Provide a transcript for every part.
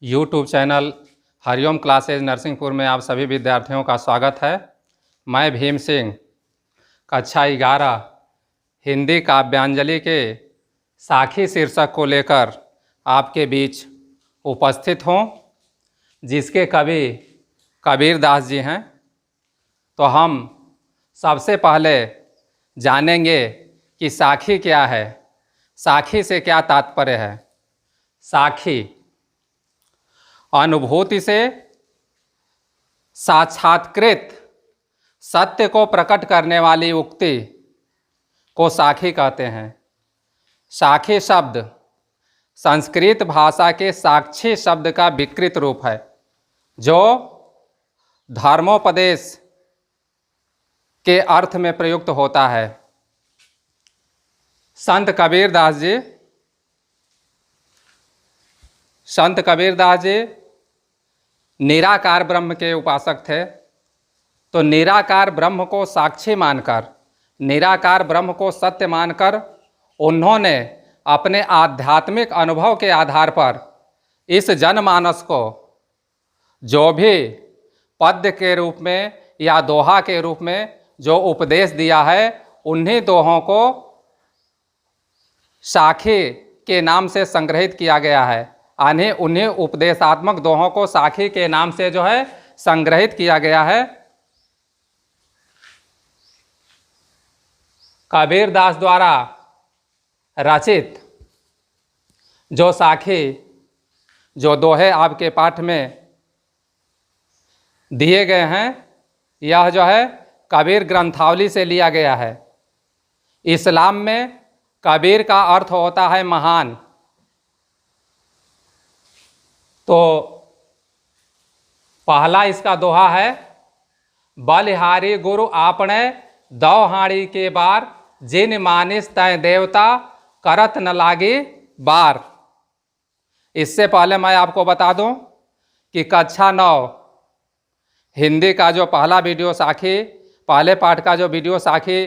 YouTube channel Hariom classes Narsinghpur में आप सभी विद्यार्थियों का स्वागत है। मैं भीम सिंह कक्षा 11 हिंदी काव्यांजलि के साखी शीर्षक को लेकर आपके बीच उपस्थित हूँ, जिसके कवि कबीरदास जी हैं। तो हम सबसे पहले जानेंगे कि साखी क्या है, साखी से क्या तात्पर्य है। साखी अनुभूति से साक्षात्कृत सत्य को प्रकट करने वाली उक्ति को साखी कहते हैं। साखी शब्द संस्कृत भाषा के साक्षी शब्द का विकृत रूप है, जो धर्मोपदेश के अर्थ में प्रयुक्त होता है। संत कबीरदास जी निराकार ब्रह्म के उपासक थे। तो निराकार ब्रह्म को साक्षी मानकर, निराकार ब्रह्म को सत्य मानकर उन्होंने अपने आध्यात्मिक अनुभव के आधार पर इस जनमानस को जो भी पद्य के रूप में या दोहा के रूप में जो उपदेश दिया है, उन्हीं दोहों को साखी के नाम से संग्रहित किया गया है। उन्हीं उपदेशात्मक दोहों को साखी के नाम से जो है संग्रहित किया गया है। कबीरदास द्वारा रचित जो साखी, जो दोहे आपके पाठ में दिए गए हैं, यह जो है कबीर ग्रंथावली से लिया गया है। इस्लाम में कबीर का अर्थ होता है महान। तो पहला इसका दोहा है, बलिहारी गुरु आपने दौहाड़ी के बार, जिन मानिस तय देवता करत न लागी बार। इससे पहले मैं आपको बता दूं कि कक्षा 9 हिंदी का जो पहला वीडियो साखी, पहले पाठ का जो वीडियो साखी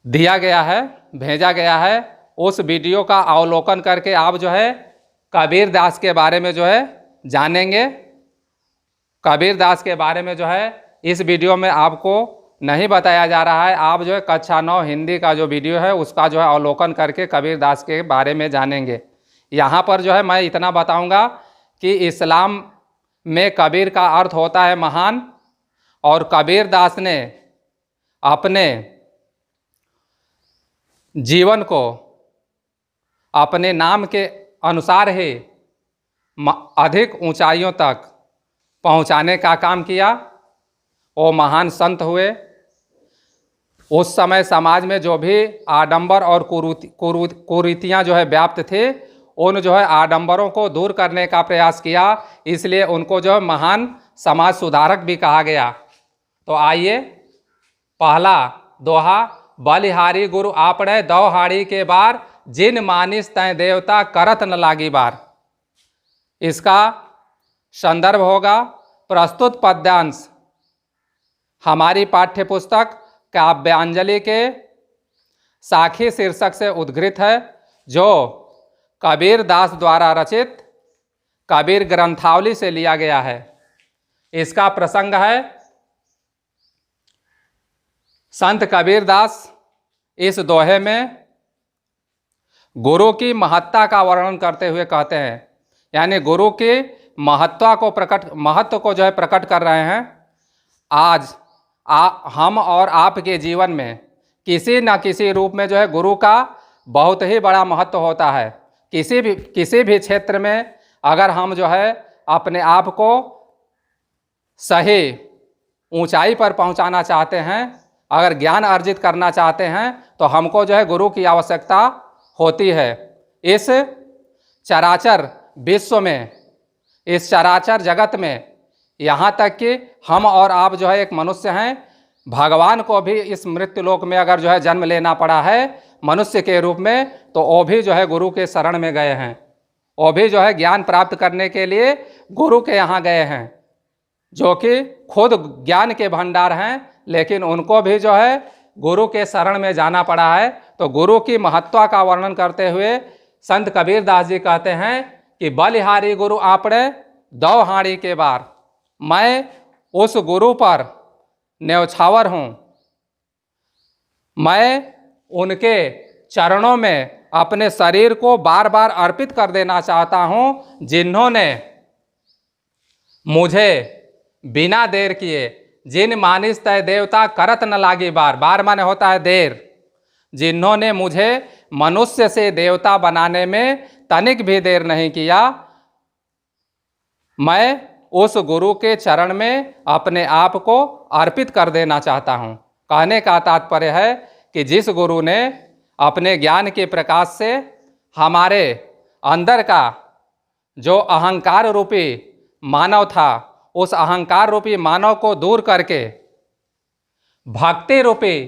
दिया गया है, भेजा गया है, उस वीडियो का अवलोकन करके आप जो है कबीरदास के बारे में जो है जानेंगे। कबीरदास के बारे में जो है इस वीडियो में आपको नहीं बताया जा रहा है। आप जो है कक्षा 9 हिंदी का जो वीडियो है उसका जो है अवलोकन करके कबीरदास के बारे में जानेंगे। यहाँ पर जो है मैं इतना बताऊंगा कि इस्लाम में कबीर का अर्थ होता है महान, और कबीरदास ने अपने जीवन को अपने नाम के अनुसार ही अधिक ऊंचाइयों तक पहुंचाने का काम किया। वो महान संत हुए। उस समय समाज में जो भी आडंबर और कुरीतियाँ जो है व्याप्त थे, उन जो है आडंबरों को दूर करने का प्रयास किया। इसलिए उनको जो है महान समाज सुधारक भी कहा गया। तो आइए, पहला दोहा, बलिहारी गुरु आपने दौहाड़ी के बार, जिन मानिस तय देवता करत न लागी बार। इसका संदर्भ होगा प्रस्तुत पद्यांश हमारी पाठ्य पुस्तक काव्यांजलि के साखी शीर्षक से उद्घृत है, जो कबीरदास द्वारा रचित कबीर ग्रंथावली से लिया गया है। इसका प्रसंग है, संत कबीरदास इस दोहे में गुरु की महत्ता का वर्णन करते हुए कहते हैं, यानी गुरु की महत्व को जो है प्रकट कर रहे हैं। आज हम और आपके जीवन में किसी न किसी रूप में जो है गुरु का बहुत ही बड़ा महत्व होता है। किसी भी क्षेत्र में अगर हम जो है अपने आप को सही ऊंचाई पर पहुंचाना चाहते हैं, अगर ज्ञान अर्जित करना चाहते हैं, तो हमको जो है गुरु की आवश्यकता होती है। इस चराचर विश्व में, इस चराचर जगत में, यहाँ तक कि हम और आप जो है एक मनुष्य हैं। भगवान को भी इस मृत्युलोक में अगर जो है जन्म लेना पड़ा है मनुष्य के रूप में, तो वो भी जो है गुरु के शरण में गए हैं। वो भी जो है ज्ञान प्राप्त करने के लिए गुरु के यहाँ गए हैं, जो कि खुद ज्ञान के भंडार हैं, लेकिन उनको भी जो है गुरु के शरण में जाना पड़ा है। तो गुरु की महत्ता का वर्णन करते हुए संत कबीरदास जी कहते हैं कि बलिहारी गुरु आपणे दो हाड़ी के बार। मैं उस गुरु पर न्यौछावर हूँ। मैं उनके चरणों में अपने शरीर को बार बार अर्पित कर देना चाहता हूँ, जिन्होंने मुझे बिना देर किए, जिन मानिस तय देवता करत न लागी बार, बार माने होता है देर, जिन्होंने मुझे मनुष्य से देवता बनाने में तनिक भी देर नहीं किया, मैं उस गुरु के चरण में अपने आप को अर्पित कर देना चाहता हूँ। कहने का तात्पर्य है कि जिस गुरु ने अपने ज्ञान के प्रकाश से हमारे अंदर का जो अहंकार रूपी मानव था, उस अहंकार रूपी मानव को दूर करके भक्ति रूपी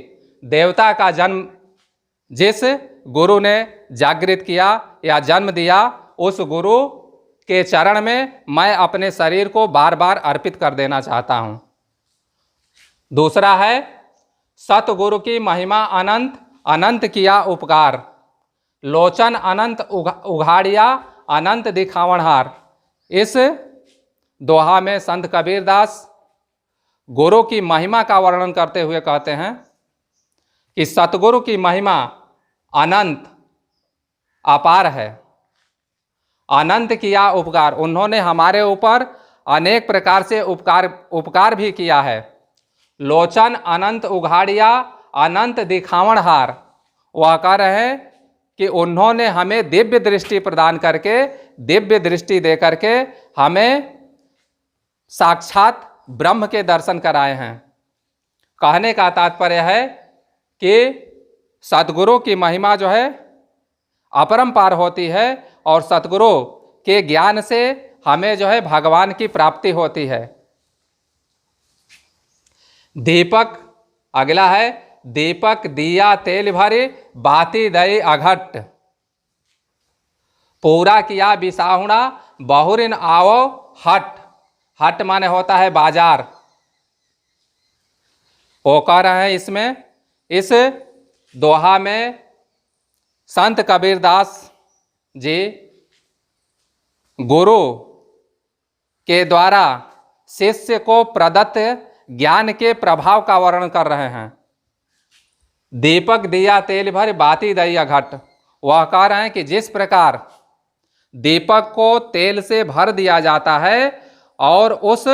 देवता का जन्म जिस गुरु ने जागृत किया या जन्म दिया, उस गुरु के चरण में मैं अपने शरीर को बार बार अर्पित कर देना चाहता हूँ। दूसरा है सतगुरु की महिमा अनंत, अनंत किया उपकार, लोचन अनंत उघाड़िया, अनंत दिखावनहार। इस दोहा में संत कबीरदास गुरु की महिमा का वर्णन करते हुए कहते हैं कि सतगुरु की महिमा अनंत अपार है, अनंत किया उपकार, उन्होंने हमारे ऊपर अनेक प्रकार से उपकार भी किया है। लोचन अनंत उघाड़िया, अनंत दिखावनहार, वह कह रहे हैं कि उन्होंने हमें दिव्य दृष्टि प्रदान करके, दिव्य दृष्टि दे करके हमें साक्षात ब्रह्म के दर्शन कराए हैं। कहने का तात्पर्य है कि सतगुरु की महिमा जो है अपरंपार होती है और सतगुरु के ज्ञान से हमें जो है भगवान की प्राप्ति होती है। दीपक, अगला है दीपक दिया तेल भरे, बाती दई अघट, पूरा किया बिसाहुणा, बहुरिन आओ हट। हट माने होता है बाजार। वो कह रहे हैं इसमें, इस दोहा में संत कबीरदास जी गुरु के द्वारा शिष्य को प्रदत्त ज्ञान के प्रभाव का वर्णन कर रहे हैं। दीपक दिया तेल भर, बाती दई घट। वह कह रहे हैं कि जिस प्रकार दीपक को तेल से भर दिया जाता है और उस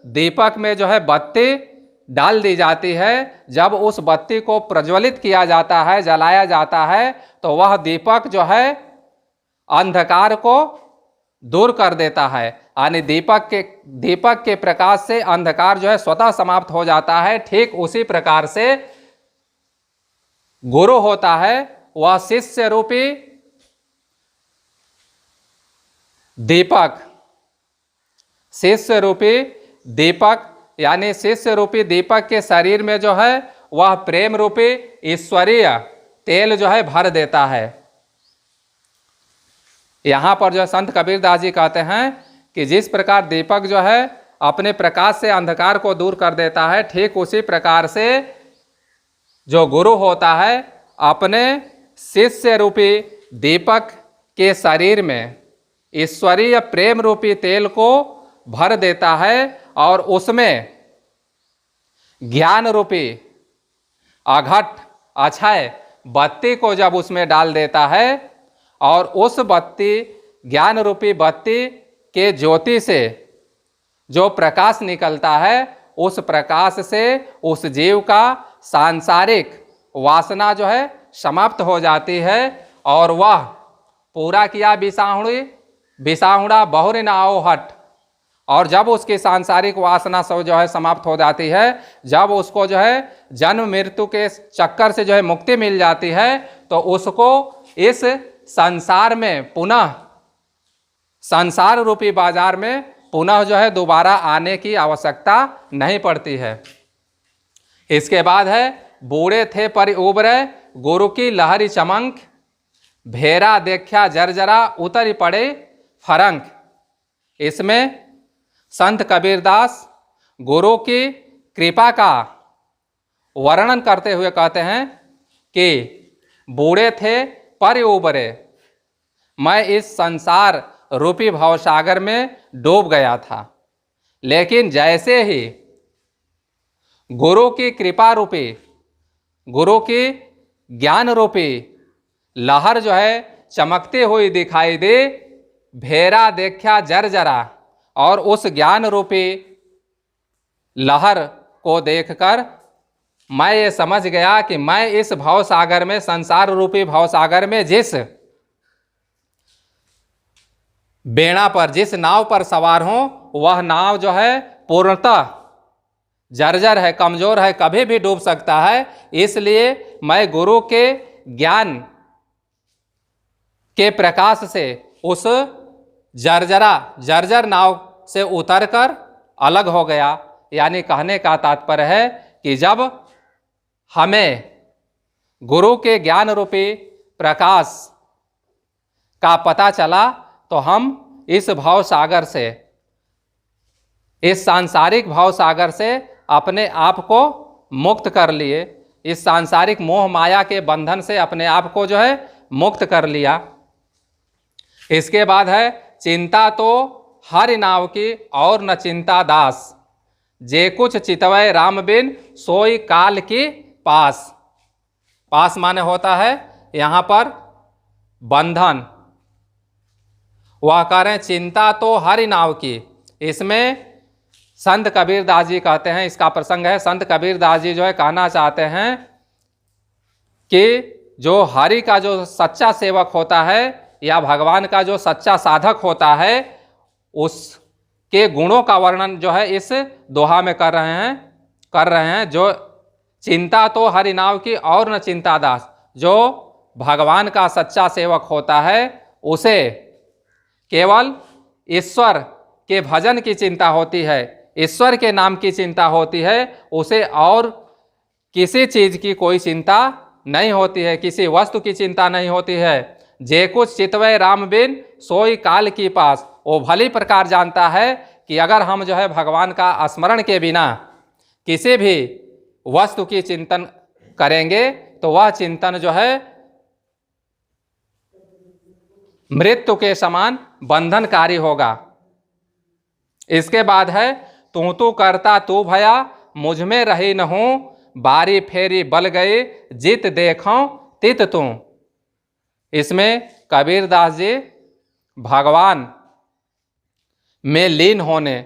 दीपक में जो है बत्ती डाल दी जाती है, जब उस बत्ती को प्रज्वलित किया जाता है, जलाया जाता है, तो वह दीपक जो है अंधकार को दूर कर देता है। यानी दीपक के प्रकाश से अंधकार जो है स्वतः समाप्त हो जाता है। ठीक उसी प्रकार से गुरु होता है, वह शिष्य रूपी दीपक, शिष्य रूपी दीपक, यानी शिष्य रूपी दीपक के शरीर में जो है वह प्रेम रूपी ईश्वरीय तेल जो है भर देता है। यहां पर जो संत कबीरदास जी कहते हैं कि जिस प्रकार दीपक जो है अपने प्रकाश से अंधकार को दूर कर देता है, ठीक उसी प्रकार से जो गुरु होता है अपने शिष्य रूपी दीपक के शरीर में ईश्वरीय प्रेम रूपी तेल को भर देता है और उसमें ज्ञान रूपी अघट अक्षय बत्ती को जब उसमें डाल देता है और उस बत्ती, ज्ञान रूपी बत्ती के ज्योति से जो प्रकाश निकलता है, उस प्रकाश से उस जीव का सांसारिक वासना जो है समाप्त हो जाती है और वह पूरा किया बिसाहुड़ा बहुरिन आओ हट। और जब उसकी सांसारिक वासना सब जो है समाप्त हो जाती है, जब उसको जो है जन्म मृत्यु के चक्कर से जो है मुक्ति मिल जाती है, तो उसको इस संसार में पुनः, संसार रूपी बाजार में पुनः जो है दोबारा आने की आवश्यकता नहीं पड़ती है। इसके बाद है बूढ़े थे पर उबरे, गुरु की लहरी चमंक, भेरा देखा जरजरा उतरी पड़े फरंक। इसमें संत कबीरदास गुरु की कृपा का वर्णन करते हुए कहते हैं कि बूढ़े थे पर उबरे, मैं इस संसार रूपी भवसागर में डूब गया था। लेकिन जैसे ही गुरु की कृपा रूपी, गुरु की ज्ञान रूपी लहर जो है चमकती हुई दिखाई दी, भेरा देखा जर्जरा, और उस ज्ञान रूपी लहर को देखकर मैं ये समझ गया कि मैं इस भवसागर में, संसार रूपी भवसागर में जिस बेड़ा पर, जिस नाव पर सवार हूं, वह नाव जो है पूर्णतः जर्जर है, कमजोर है, कभी भी डूब सकता है। इसलिए मैं गुरु के ज्ञान के प्रकाश से उस जर्जर नाव से उतरकर अलग हो गया। यानी कहने का तात्पर्य है कि जब हमें गुरु के ज्ञान रूपी प्रकाश का पता चला तो हम इस भाव सागर से, इस सांसारिक भाव सागर से अपने आप को मुक्त कर लिए, इस सांसारिक मोह माया के बंधन से अपने आप को जो है मुक्त कर लिया। इसके बाद है चिंता तो हरि नाव की और न चिंता दास, जे कुछ चितवय राम बिन सोई काल की पास। पास माने होता है यहाँ पर बंधन। वह कह रहे हैं चिंता तो हरि नाव की। इसमें संत कबीर दास जी कहते हैं, इसका प्रसंग है, संत कबीर दास जी जो है कहना चाहते हैं कि जो हरि का जो सच्चा सेवक होता है या भगवान का जो सच्चा साधक होता है, उसके गुणों का वर्णन जो है इस दोहा में कर रहे हैं। जो चिंता तो हरि नाव की और न चिंता दास, जो भगवान का सच्चा सेवक होता है उसे केवल ईश्वर के भजन की चिंता होती है, ईश्वर के नाम की चिंता होती है, उसे और किसी चीज की कोई चिंता नहीं होती है, किसी वस्तु की चिंता नहीं होती है। जे कुछ चितवय राम बिन सोई काल की पास। वो भली प्रकार जानता है कि अगर हम जो है भगवान का स्मरण के बिना किसी भी वस्तु की चिंतन करेंगे तो वह चिंतन जो है मृत्यु के समान बंधनकारी होगा। इसके बाद है तू करता तू भया, मुझ में रही न हूं, बारी फेरी बल गई, जित देखो तित तू। इसमें कबीर दास जी भगवान में लीन होने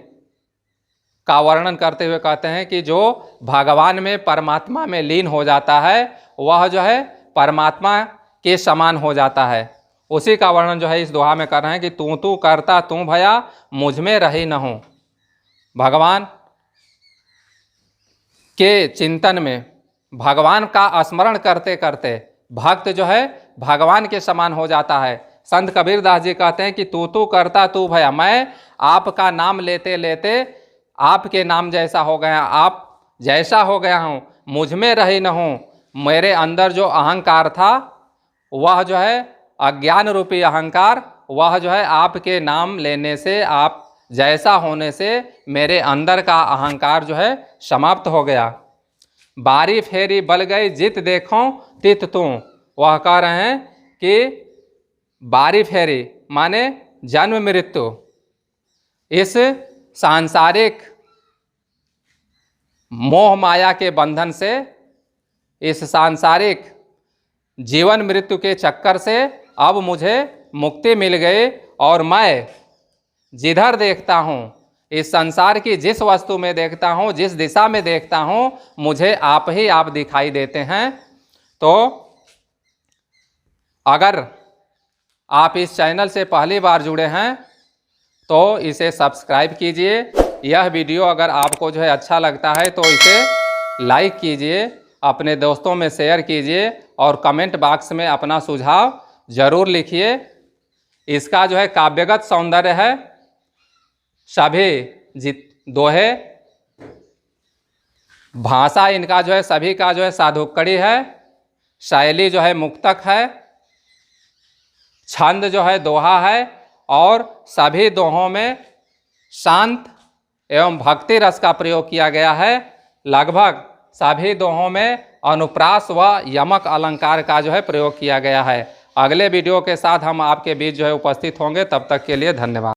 का वर्णन करते हुए कहते हैं कि जो भगवान में, परमात्मा में लीन हो जाता है वह जो है परमात्मा के समान हो जाता है। उसी का वर्णन जो है इस दोहा में कर रहे हैं कि तू करता तू भया, मुझ में रही न हूं। भगवान के चिंतन में, भगवान का स्मरण करते करते भक्त जो है भगवान के समान हो जाता है। संत कबीर दास जी कहते हैं कि तू करता तू भया, मैं आपका नाम लेते लेते आपके नाम जैसा हो गया, आप जैसा हो गया हूँ, मुझ में रही न हूँ। मेरे अंदर जो अहंकार था वह जो है अज्ञान रूपी अहंकार, वह जो है आपके नाम लेने से, आप जैसा होने से मेरे अंदर का अहंकार जो है समाप्त हो गया। बारी फेरी बल गई, जित देखो तित तू। वह कह रहे हैं कि बारी फेरी माने जन्म मृत्यु, इस सांसारिक मोह माया के बंधन से, इस सांसारिक जीवन मृत्यु के चक्कर से अब मुझे मुक्ति मिल गई और मैं जिधर देखता हूँ, इस संसार की जिस वस्तु में देखता हूँ, जिस दिशा में देखता हूँ, मुझे आप ही आप दिखाई देते हैं। तो अगर आप इस चैनल से पहली बार जुड़े हैं तो इसे सब्सक्राइब कीजिए। यह वीडियो अगर आपको जो है अच्छा लगता है तो इसे लाइक कीजिए, अपने दोस्तों में शेयर कीजिए और कमेंट बॉक्स में अपना सुझाव जरूर लिखिए। इसका जो है काव्यगत सौंदर्य है, सभी दोहे, भाषा इनका जो है सभी का जो है साधुकड़ी है, शैली जो है मुक्तक है, छंद जो है दोहा है और सभी दोहों में शांत एवं भक्ति रस का प्रयोग किया गया है। लगभग सभी दोहों में अनुप्रास व यमक अलंकार का जो है प्रयोग किया गया है। अगले वीडियो के साथ हम आपके बीच जो है उपस्थित होंगे। तब तक के लिए धन्यवाद।